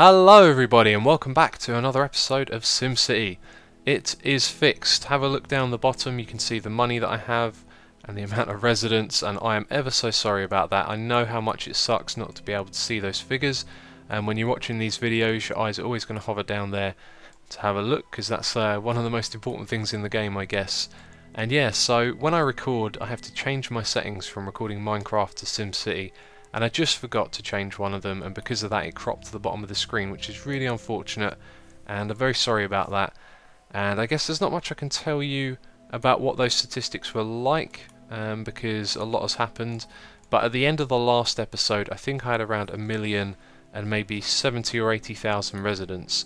Hello everybody and welcome back to another episode of SimCity. It is fixed. Have a look down the bottom, you can see the money that I have and the amount of residents, and I am ever so sorry about that. I know how much it sucks not to be able to see those figures, and when you're watching these videos your eyes are always going to hover down there to have a look, because that's one of the most important things in the game, I guess. And yeah, so when I record I have to change my settings from recording Minecraft to SimCity, and I just forgot to change one of them, and because of that it cropped to the bottom of the screen, which is really unfortunate, and I'm very sorry about that. And I guess there's not much I can tell you about what those statistics were like, because a lot has happened, but at the end of the last episode I think I had around 1 million and maybe 70 or 80,000 residents,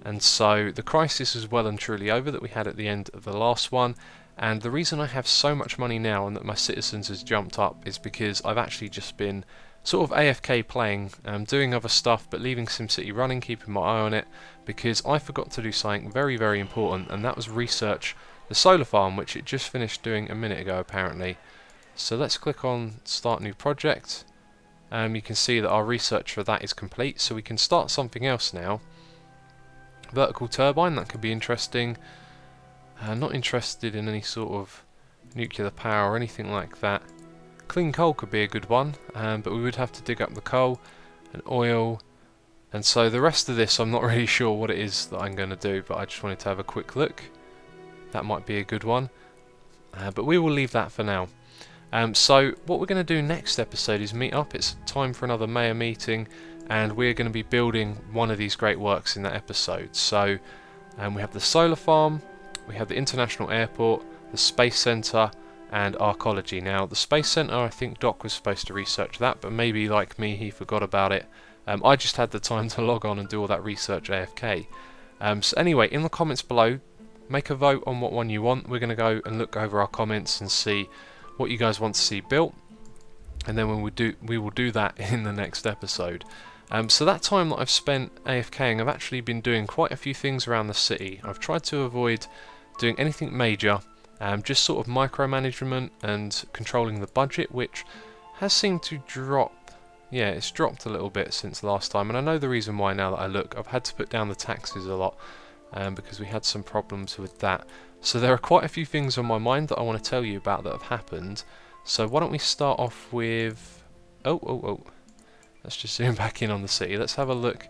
and so the crisis is well and truly over that we had at the end of the last one. And the reason I have so much money now and that my citizens has jumped up is because I've actually just been sort of AFK playing, doing other stuff, but leaving SimCity running, keeping my eye on it, because I forgot to do something very important, and that was research the solar farm, which it just finished doing a minute ago apparently. So let's click on start new project. You can see that our research for that is complete, so we can start something else now. Vertical turbine, that could be interesting. Not interested in any sort of nuclear power or anything like that. Clean coal could be a good one, but we would have to dig up the coal and oil, and so the rest of this I'm not really sure what it is that I'm going to do, but I just wanted to have a quick look. That might be a good one, but we will leave that for now. So what we're going to do next episode is meet up. It's time for another mayor meeting, and we're going to be building one of these great works in that episode. So we have the solar farm, we have the international airport, the space centre, and archaeology. Now the space centre, I think Doc was supposed to research that, but maybe like me he forgot about it. I just had the time to log on and do all that research AFK. So anyway, in the comments below, make a vote on what one you want. We're going to go and look over our comments and see what you guys want to see built, and then we will do that in the next episode. So that time that I've spent AFKing, I've actually been doing quite a few things around the city. I've tried to avoid doing anything major, just sort of micromanagement and controlling the budget, which has seemed to drop. Yeah, it's dropped a little bit since last time, and I know the reason why now that I look. I've had to put down the taxes a lot, because we had some problems with that. So there are quite a few things on my mind that I want to tell you about that have happened. So why don't we start off with... Oh. Let's just zoom back in on the city. Let's have a look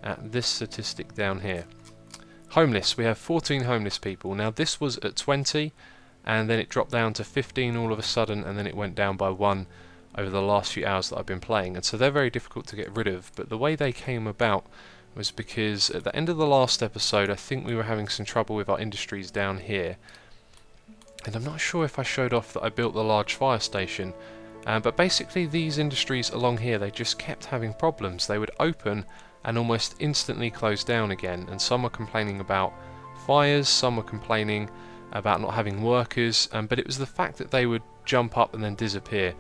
at this statistic down here. Homeless. We have 14 homeless people. Now this was at 20, and then it dropped down to 15 all of a sudden, and then it went down by 1 over the last few hours that I've been playing. And so they're very difficult to get rid of, but the way they came about was because at the end of the last episode I think we were having some trouble with our industries down here. And I'm not sure if I showed off that I built the large fire station. But basically these industries along here, they just kept having problems. They would open and almost instantly close down again, and some were complaining about fires, some were complaining about not having workers, but it was the fact that they would jump up and then disappear,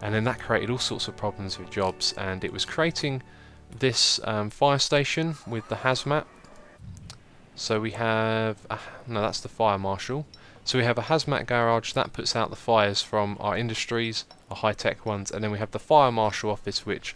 and then that created all sorts of problems with jobs, and it was creating this fire station with the hazmat. So we have, no, that's the fire marshal. So we have a hazmat garage that puts out the fires from our industries, our high-tech ones, and then we have the fire marshal office, which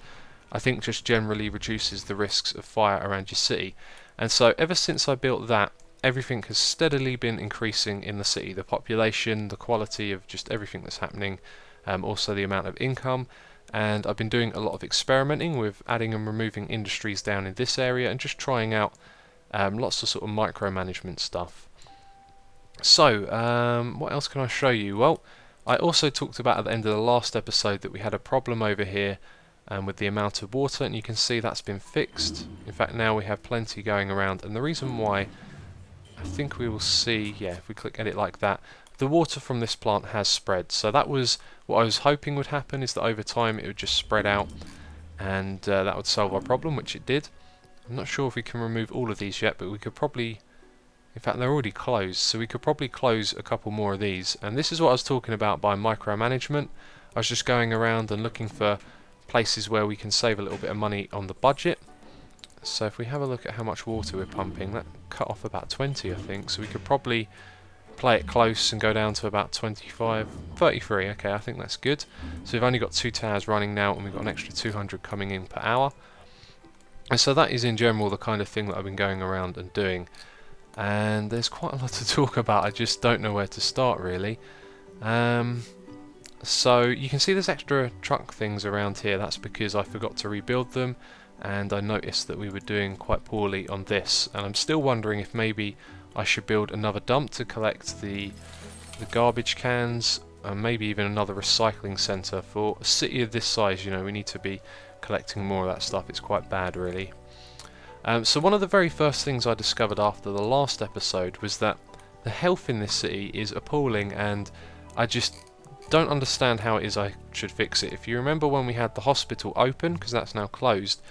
I think just generally reduces the risks of fire around your city. And so ever since I built that, everything has steadily been increasing in the city. The population, the quality of just everything that's happening, also the amount of income. And I've been doing a lot of experimenting with adding and removing industries down in this area, and just trying out lots of sort of micromanagement stuff. So, what else can I show you? Well, I also talked about at the end of the last episode that we had a problem over here with the amount of water, and you can see that's been fixed. In fact, now we have plenty going around, and the reason why, I think we will see, yeah, if we click edit like that, the water from this plant has spread. So that was what I was hoping would happen, is that over time it would just spread out, and that would solve our problem, which it did. I'm not sure if we can remove all of these yet, but we could probably... In fact, they're already closed, so we could probably close a couple more of these. And this is what I was talking about by micromanagement. I was just going around and looking for places where we can save a little bit of money on the budget. So if we have a look at how much water we're pumping, that cut off about 20, I think. So we could probably play it close and go down to about 25, 33. Okay, I think that's good. So we've only got 2 towers running now, and we've got an extra 200 coming in per hour. And so that is in general the kind of thing that I've been going around and doing. And there's quite a lot to talk about, I just don't know where to start really. So you can see there's extra truck things around here. That's because I forgot to rebuild them, and I noticed that we were doing quite poorly on this, and I'm still wondering if maybe I should build another dump to collect the garbage cans, and maybe even another recycling centre. For a city of this size, you know, we need to be collecting more of that stuff. It's quite bad really. So one of the very first things I discovered after the last episode was that the health in this city is appalling, and I just don't understand how it is I should fix it. If you remember when we had the hospital open, because that's now closed,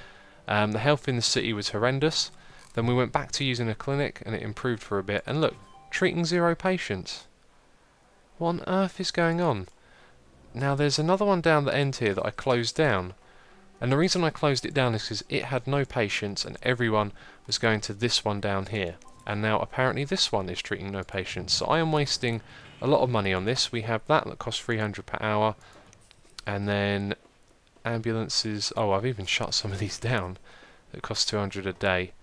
the health in the city was horrendous. Then we went back to using a clinic and it improved for a bit, and look, treating 0 patients. What on earth is going on? Now there's another one down the end here that I closed down, and the reason I closed it down is because it had no patients and everyone was going to this one down here, and now apparently this one is treating no patients. So I am wasting a lot of money on this. We have that costs 300 per hour, and then ambulances. Oh, I've even shut some of these down. It costs 200 a day.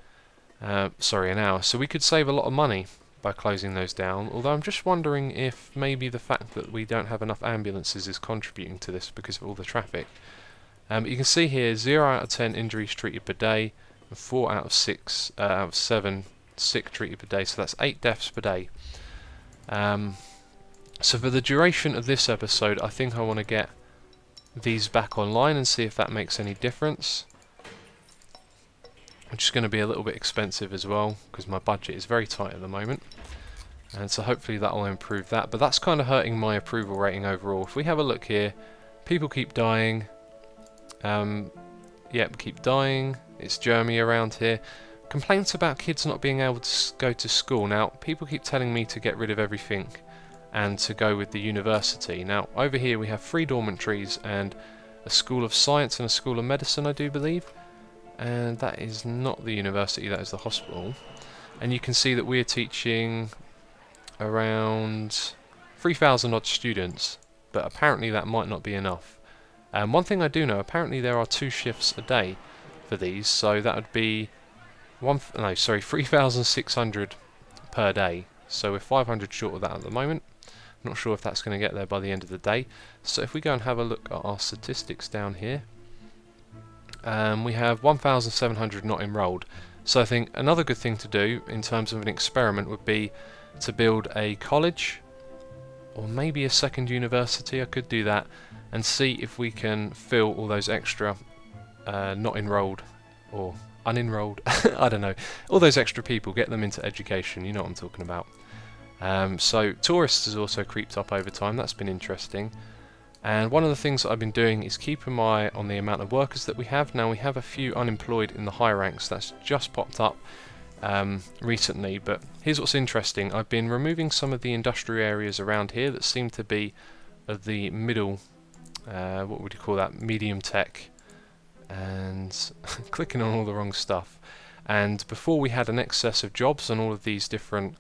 Sorry, an hour. So we could save a lot of money by closing those down. Although I'm just wondering if maybe the fact that we don't have enough ambulances is contributing to this because of all the traffic. You can see here 0 out of 10 injuries treated per day, and 4 out of 7 sick treated per day. So that's 8 deaths per day. So for the duration of this episode, I think I want to get these back online and see if that makes any difference. Which is going to be a little bit expensive as well, because my budget is very tight at the moment. And so hopefully that will improve that. But that's kind of hurting my approval rating overall. If we have a look here, people keep dying. Yep, keep dying. It's Jeremy around here. Complaints about kids not being able to go to school. Now, people keep telling me to get rid of everything and to go with the university. Now, over here we have 3 dormitories and a school of science and a school of medicine, I do believe. And that is not the university, that is the hospital. And you can see that we're teaching around 3,000 odd students, but apparently that might not be enough. One thing I do know, apparently there are 2 shifts a day for these, so that would be 3,600 per day. So we're 500 short of that at the moment. Not sure if that's going to get there by the end of the day. So if we go and have a look at our statistics down here, we have 1,700 not enrolled. So I think another good thing to do in terms of an experiment would be to build a college or maybe a second university. I could do that and see if we can fill all those extra not enrolled or unenrolled, I don't know, all those extra people, get them into education, you know what I'm talking about. So tourists has also creeped up over time, that's been interesting. And one of the things that I've been doing is keeping my eye on the amount of workers that we have. Now we have a few unemployed in the high ranks, that's just popped up recently, but here's what's interesting. I've been removing some of the industrial areas around here that seem to be of the middle, what would you call that, medium tech, and clicking on all the wrong stuff. And before we had an excess of jobs on all of these different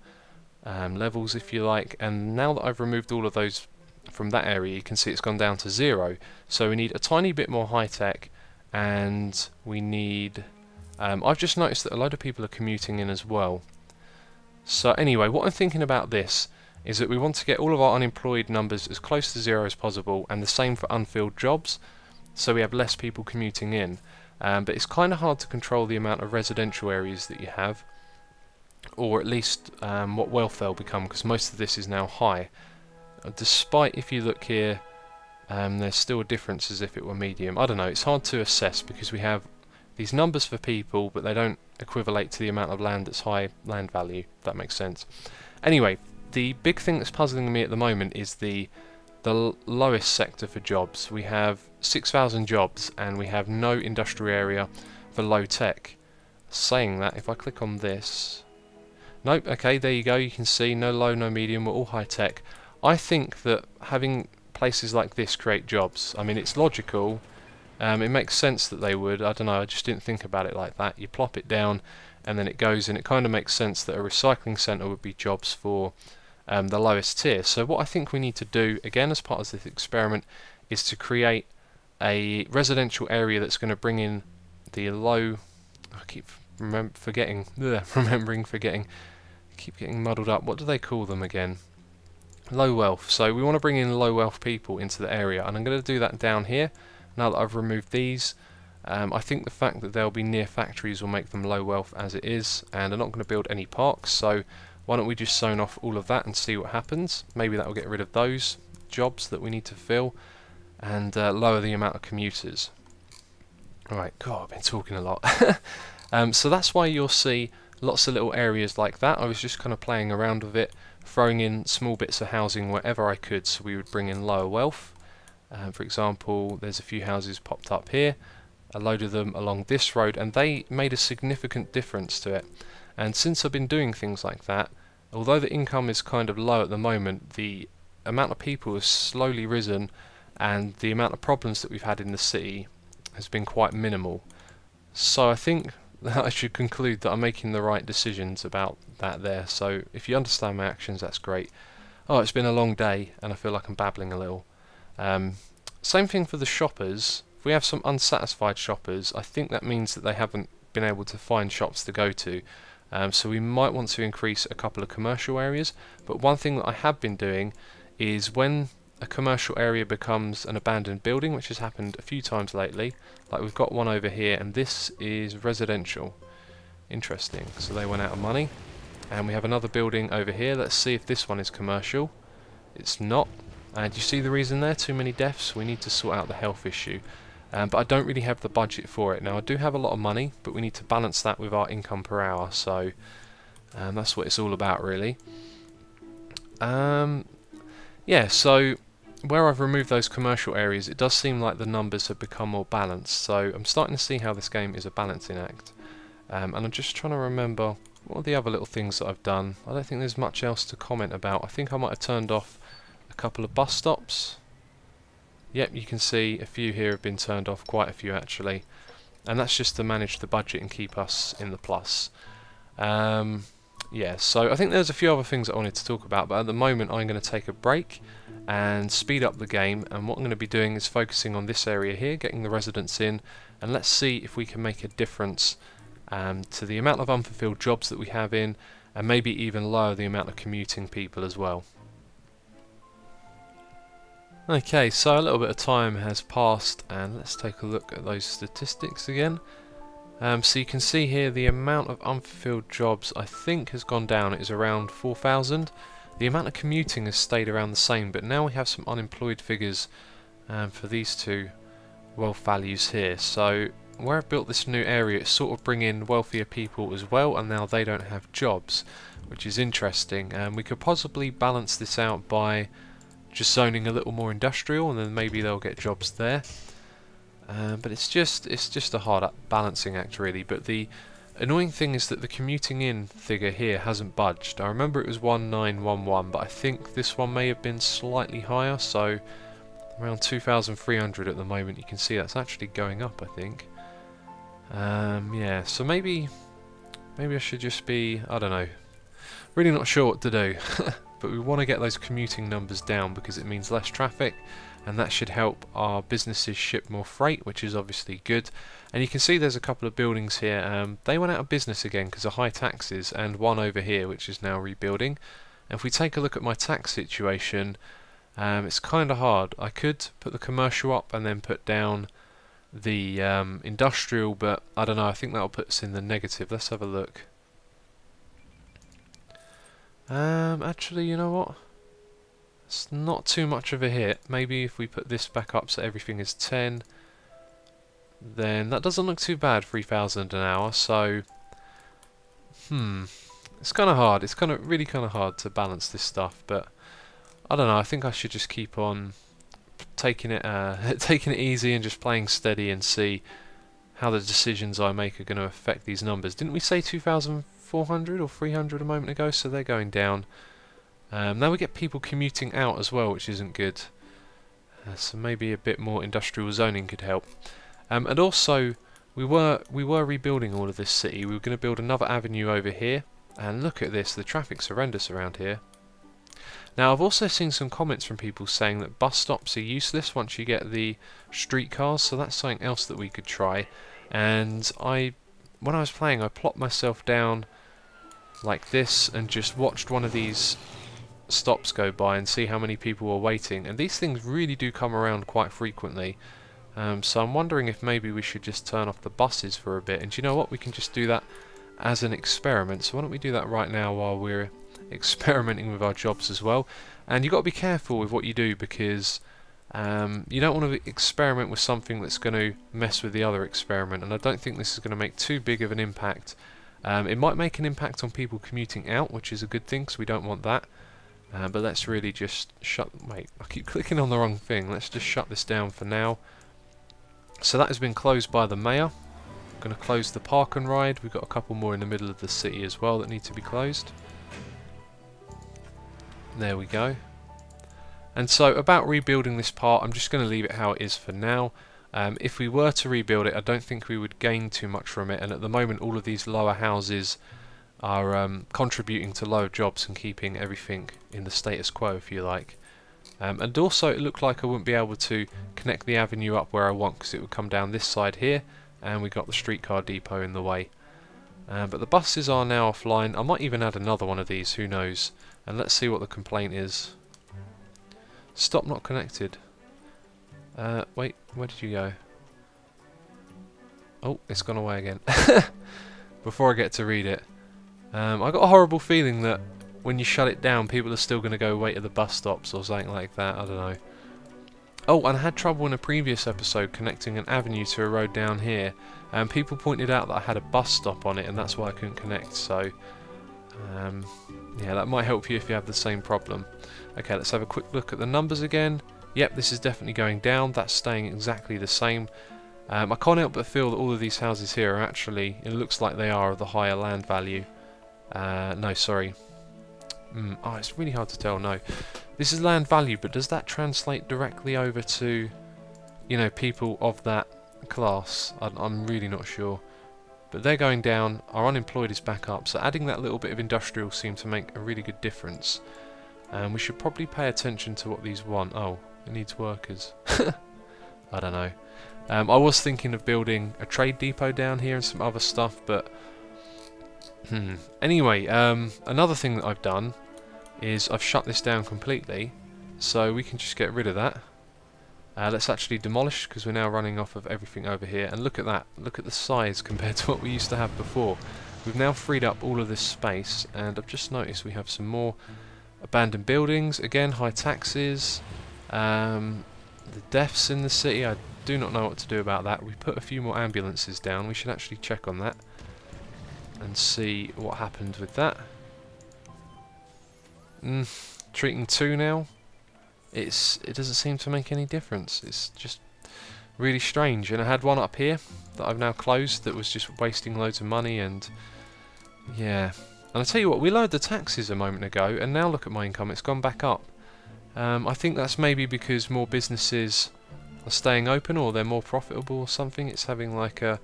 levels, if you like, and now that I've removed all of those from that area, you can see it's gone down to 0. So we need a tiny bit more high tech, and we need I've just noticed that a load of people are commuting in as well. So anyway, what I'm thinking about this is that we want to get all of our unemployed numbers as close to 0 as possible, and the same for unfilled jobs, so we have less people commuting in. But it's kind of hard to control the amount of residential areas that you have, or at least what wealth they'll become, because most of this is now high. Despite, if you look here, there's still a difference as if it were medium. I don't know, it's hard to assess because we have these numbers for people, but they don't equivalate to the amount of land that's high land value, if that makes sense. Anyway, the big thing that's puzzling me at the moment is the lowest sector for jobs. We have 6,000 jobs and we have no industrial area for low tech. Saying that, if I click on this, nope, okay, there you go, you can see no low, no medium, we're all high tech. I think that having places like this create jobs. I mean, it's logical, it makes sense that they would. I don't know, I just didn't think about it like that. You plop it down and then it goes, and it kind of makes sense that a recycling centre would be jobs for the lowest tier. So what I think we need to do, again as part of this experiment, is to create a residential area that's going to bring in the low, I keep remembering, forgetting. Keep getting muddled up. What do they call them again? Low wealth. So we want to bring in low wealth people into the area, and I'm going to do that down here. Now that I've removed these, I think the fact that they'll be near factories will make them low wealth as it is, and I'm not going to build any parks, so why don't we just zone off all of that and see what happens. Maybe that will get rid of those jobs that we need to fill, and lower the amount of commuters. Alright, God, I've been talking a lot. So that's why you'll see lots of little areas like that. I was just kind of playing around with it, throwing in small bits of housing wherever I could, so we would bring in lower wealth. For example, there's a few houses popped up here, a load of them along this road, and they made a significant difference to it. And since I've been doing things like that, although the income is kind of low at the moment, the amount of people has slowly risen, and the amount of problems that we've had in the city has been quite minimal. So I think that I should conclude that I'm making the right decisions about that there. So if you understand my actions, that's great. Oh, it's been a long day and I feel like I'm babbling a little. Same thing for the shoppers. If we have some unsatisfied shoppers, I think that means that they haven't been able to find shops to go to. So we might want to increase a couple of commercial areas. But one thing that I have been doing is when a commercial area becomes an abandoned building, which has happened a few times lately, like we've got one over here, and this is residential. Interesting. So they went out of money. And we have another building over here. Let's see if this one is commercial. It's not. And you see the reason there? Too many deaths. We need to sort out the health issue. But I don't really have the budget for it. Now I do have a lot of money, but we need to balance that with our income per hour. So that's what it's all about, really. Yeah, so where I've removed those commercial areas, it does seem like the numbers have become more balanced. So I'm starting to see how this game is a balancing act. And I'm just trying to remember what are the other little things that I've done. I don't think there's much else to comment about. I think I might have turned off a couple of bus stops. Yep, you can see a few here have been turned off, quite a few actually. And that's just to manage the budget and keep us in the plus. Yeah, so I think there's a few other things I wanted to talk about, but at the moment I'm going to take a break and speed up the game, and what I'm going to be doing is focusing on this area here, getting the residents in, and let's see if we can make a difference to the amount of unfulfilled jobs that we have in, and maybe even lower the amount of commuting people as well. Okay, so a little bit of time has passed, and let's take a look at those statistics again. So you can see here the amount of unfulfilled jobs I think has gone down. It is around 4,000. The amount of commuting has stayed around the same, but now we have some unemployed figures for these two wealth values here. So where I've built this new area, it's sort of bringing wealthier people as well, and now they don't have jobs, which is interesting. We could possibly balance this out by just zoning a little more industrial, and then maybe they'll get jobs there. But it's just a hard balancing act really. But the annoying thing is that the commuting in figure here hasn't budged. I remember it was 1911, but I think this one may have been slightly higher, so around 2,300 at the moment. You can see that's actually going up, I think. Yeah, so maybe I should just be, I don't know, really not sure what to do. But we want to get those commuting numbers down because it means less traffic, and that should help our businesses ship more freight, which is obviously good. And you can see there's a couple of buildings here. They went out of business again because of high taxes, and one over here which is now rebuilding. And if we take a look at my tax situation, it's kind of hard. I could put the commercial up and then put down the industrial, but I don't know, I think that'll put us in the negative. Let's have a look. Actually, you know what? It's not too much of a hit. Maybe if we put this back up so everything is 10, then that doesn't look too bad, 3,000 an hour, so it's kind of hard. It's really kind of hard to balance this stuff, but I don't know, I think I should just keep on taking it taking it easy and just playing steady and see how the decisions I make are going to affect these numbers. Didn't we say 2,400 or 300 a moment ago? So they're going down. Now we get people commuting out as well, which isn't good. So maybe a bit more industrial zoning could help. And also, we were rebuilding all of this city. We were going to build another avenue over here. And look at this, the traffic's horrendous around here. Now I've also seen some comments from people saying that bus stops are useless once you get the streetcars, so that's something else that we could try. And I when I was playing, I plopped myself down like this and just watched one of these stops go by and see how many people were waiting, and these things really do come around quite frequently. So I'm wondering if maybe we should just turn off the buses for a bit, and do you know what, we can just do that as an experiment. So why don't we do that right now while we're experimenting with our jobs as well. And you've got to be careful with what you do, because you don't want to experiment with something that's going to mess with the other experiment, and I don't think this is going to make too big of an impact. It might make an impact on people commuting out, which is a good thing, because we don't want that. But let's really just wait, I keep clicking on the wrong thing. Let's just shut this down for now. So that has been closed by the mayor. I'm going to close the park and ride. We've got a couple more in the middle of the city as well that need to be closed. There we go. And so about rebuilding this part, I'm just going to leave it how it is for now. If we were to rebuild it, I don't think we would gain too much from it, and at the moment all of these lower houses are contributing to lower jobs and keeping everything in the status quo, if you like. And also it looked like I wouldn't be able to connect the avenue up where I want, because it would come down this side here, and we got the streetcar depot in the way. But the buses are now offline. I might even add another one of these, who knows. And let's see what the complaint is. Stop not connected. Wait, where did you go? Oh, it's gone away again. Before I get to read it. I got a horrible feeling that when you shut it down, people are still going to go wait at the bus stops or something like that. I don't know. Oh, and I had trouble in a previous episode connecting an avenue to a road down here, and people pointed out that I had a bus stop on it, and that's why I couldn't connect. So, yeah, that might help you if you have the same problem. Okay, let's have a quick look at the numbers again. Yep, this is definitely going down. That's staying exactly the same. I can't help but feel that all of these houses here are actually, it looks like they are of the higher land value. No, sorry. Oh, it's really hard to tell. No, this is land value, but does that translate directly over to, you know, people of that class? I'm really not sure. But they're going down. Our unemployed is back up. So adding that little bit of industrial seemed to make a really good difference. We should probably pay attention to what these want. Oh, it needs workers. I don't know. I was thinking of building a trade depot down here and some other stuff, but anyway, another thing that I've done is I've shut this down completely, so we can just get rid of that. Let's actually demolish, because we're now running off of everything over here, and look at that, look at the size compared to what we used to have before. We've now freed up all of this space, and I've just noticed we have some more abandoned buildings, again high taxes, the deaths in the city. I do not know what to do about that. We put a few more ambulances down. We should actually check on that and see what happened with that. Treating 2 now. It doesn't seem to make any difference. It's just really strange. And I had one up here that I've now closed that was just wasting loads of money, and yeah. And I tell you what, we lowered the taxes a moment ago, and now look at my income, it's gone back up. I think that's maybe because more businesses are staying open, or they're more profitable or something. It's having like a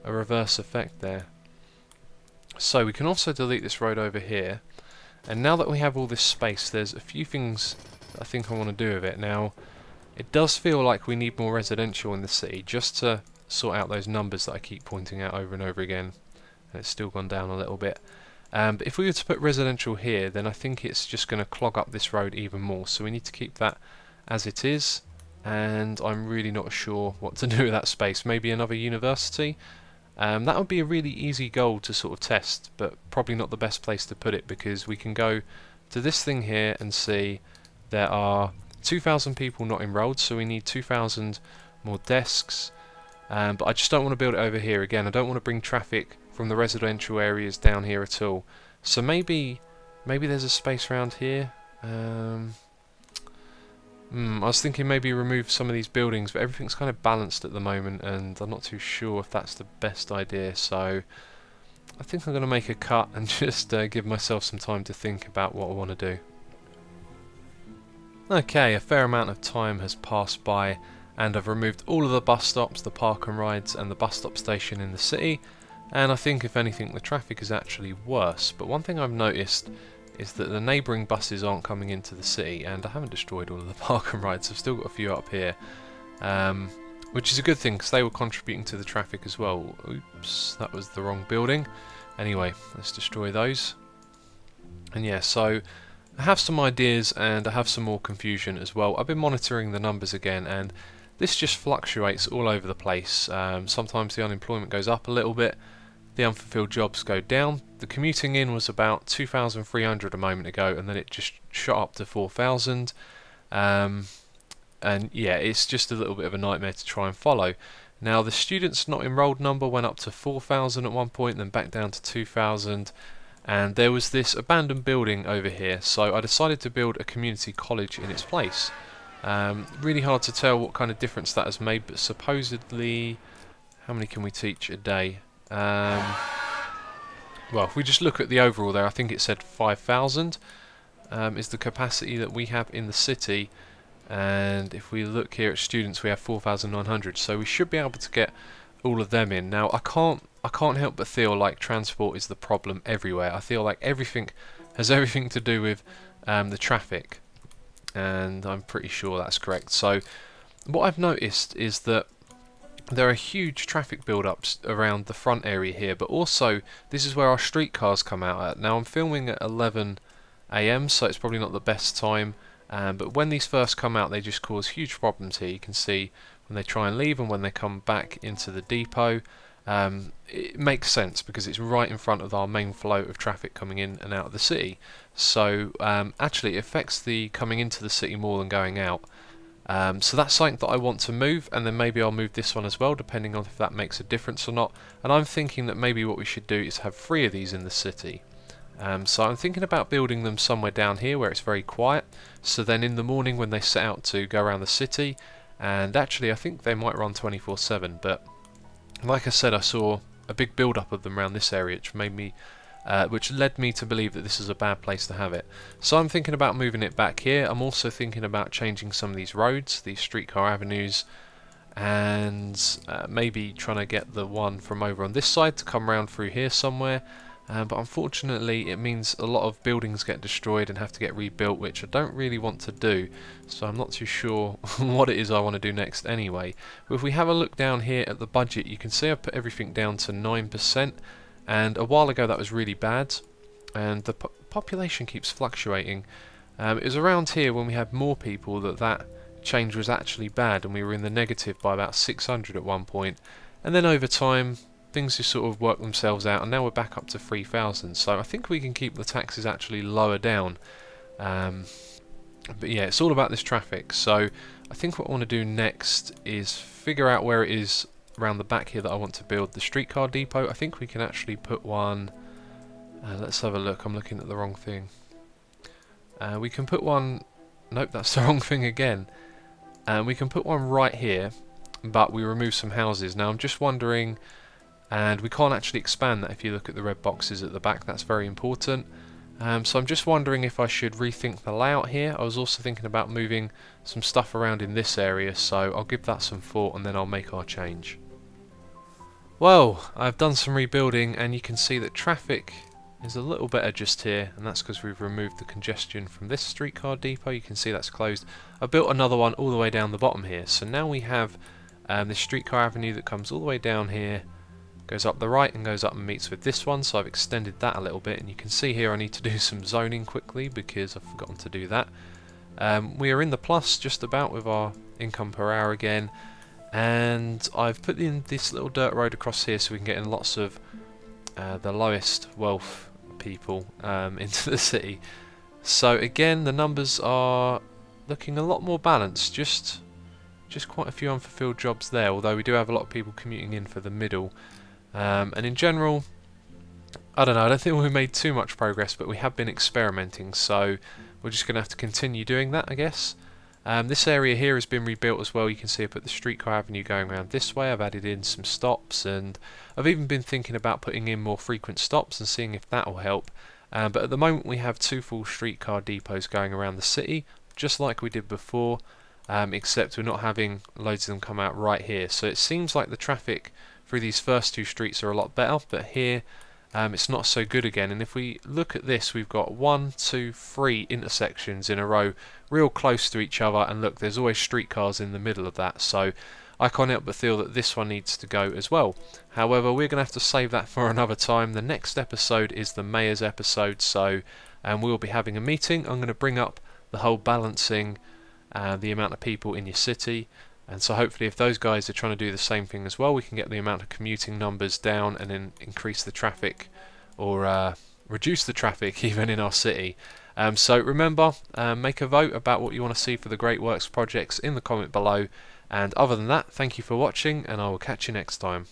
reverse effect there. So we can also delete this road over here. And now that we have all this space, there's a few things I think I want to do with it. Now, it does feel like we need more residential in the city, just to sort out those numbers that I keep pointing out over and over again. And it's still gone down a little bit. But if we were to put residential here, then I think it's just going to clog up this road even more. So we need to keep that as it is. And I'm really not sure what to do with that space. Maybe another university? That would be a really easy goal to sort of test, but probably not the best place to put it, because we can go to this thing here and see there are 2,000 people not enrolled, so we need 2,000 more desks. But I just don't want to build it over here again. I don't want to bring traffic from the residential areas down here at all. So maybe there's a space around here. I was thinking maybe remove some of these buildings, but everything's kind of balanced at the moment, and I'm not too sure if that's the best idea. So I think I'm going to make a cut and just give myself some time to think about what I want to do. Okay, a fair amount of time has passed by, and I've removed all of the bus stops, the park and rides, and the bus stop station in the city. And I think, if anything, the traffic is actually worse. But one thing I've noticed is that the neighbouring buses aren't coming into the city, and I haven't destroyed all of the park and rides. I've still got a few up here. which is a good thing because they were contributing to the traffic as well. Oops, that was the wrong building. Anyway, let's destroy those. And yeah, so I have some ideas and I have some more confusion as well. I've been monitoring the numbers again, and this just fluctuates all over the place. Sometimes the unemployment goes up a little bit, the unfulfilled jobs go down. The commuting in was about 2,300 a moment ago, and then it just shot up to 4,000. And yeah, it's just a little bit of a nightmare to try and follow. Now the students not enrolled number went up to 4,000 at one point, then back down to 2,000, and there was this abandoned building over here, so I decided to build a community college in its place. Really hard to tell what kind of difference that has made, but supposedly, how many can we teach a day? Well, if we just look at the overall there, I think it said 5,000 is the capacity that we have in the city. And if we look here at students, we have 4,900, so we should be able to get all of them in. Now I can't help but feel like transport is the problem everywhere. I feel like everything has everything to do with the traffic, and I'm pretty sure that's correct. So what I've noticed is that there are huge traffic build-ups around the front area here, but also this is where our streetcars come out at. Now I'm filming at 11 AM, so it's probably not the best time. But when these first come out, they just cause huge problems here. You can see when they try and leave and when they come back into the depot. It makes sense because it's right in front of our main flow of traffic coming in and out of the city. So actually it affects the coming into the city more than going out. So that's something that I want to move, and then maybe I'll move this one as well, depending on if that makes a difference or not. And I'm thinking that maybe what we should do is have 3 of these in the city. So I'm thinking about building them somewhere down here where it's very quiet, so then in the morning when they set out to go around the city, and actually I think they might run 24/7, but like I said, I saw a big build up of them around this area, which led me to believe that this is a bad place to have it. So I'm thinking about moving it back here. I'm also thinking about changing some of these roads, these streetcar avenues, and maybe trying to get the one from over on this side to come round through here somewhere. But unfortunately it means a lot of buildings get destroyed and have to get rebuilt, which I don't really want to do, so I'm not too sure what it is I want to do next anyway. But if we have a look down here at the budget, you can see I put everything down to 9%, and a while ago that was really bad, and the population keeps fluctuating. It was around here when we had more people that change was actually bad, and we were in the negative by about 600 at one point, and then over time things just sort of work themselves out, and now we're back up to 3,000. So I think we can keep the taxes actually lower down. But yeah, it's all about this traffic. So I think what I want to do next is figure out where it is around the back here that I want to build the streetcar depot. I think we can actually put one. Let's have a look. I'm looking at the wrong thing. We can put one. Nope, that's the wrong thing again. We can put one right here, but we remove some houses. Now I'm just wondering. And we can't actually expand that if you look at the red boxes at the back. That's very important. So I'm just wondering if I should rethink the layout here. I was also thinking about moving some stuff around in this area, so I'll give that some thought and then I'll make our change. Well, I've done some rebuilding, and you can see that traffic is a little better just here, and that's because we've removed the congestion from this streetcar depot. You can see that's closed. I built another one all the way down the bottom here, so now we have this streetcar avenue that comes all the way down here, goes up the right and goes up and meets with this one. So I've extended that a little bit, and you can see here I need to do some zoning quickly because I've forgotten to do that. We are in the plus just about with our income per hour again, and I've put in this little dirt road across here so we can get in lots of the lowest wealth people into the city. So again, the numbers are looking a lot more balanced, just quite a few unfulfilled jobs there, although we do have a lot of people commuting in for the middle. And in general, I don't know, I don't think we've made too much progress, but we have been experimenting, so we're just going to have to continue doing that, I guess. This area here has been rebuilt as well. You can see I put the streetcar avenue going around this way. I've added in some stops, and I've even been thinking about putting in more frequent stops and seeing if that will help. But at the moment we have 2 full streetcar depots going around the city, just like we did before, except we're not having loads of them come out right here. So it seems like the traffic through these first 2 streets are a lot better, but here it's not so good again. And if we look at this, we've got 1, 2, 3 intersections in a row real close to each other, and look, there's always streetcars in the middle of that. So I can't help but feel that this one needs to go as well. However, we're going to have to save that for another time. The next episode is the mayor's episode, so we'll be having a meeting. I'm going to bring up the whole balancing the amount of people in your city, and so hopefully if those guys are trying to do the same thing as well, we can get the amount of commuting numbers down and then increase the traffic, or reduce the traffic even in our city. So remember, make a vote about what you want to see for the Great Works projects in the comment below, and other than that, thank you for watching, and I will catch you next time.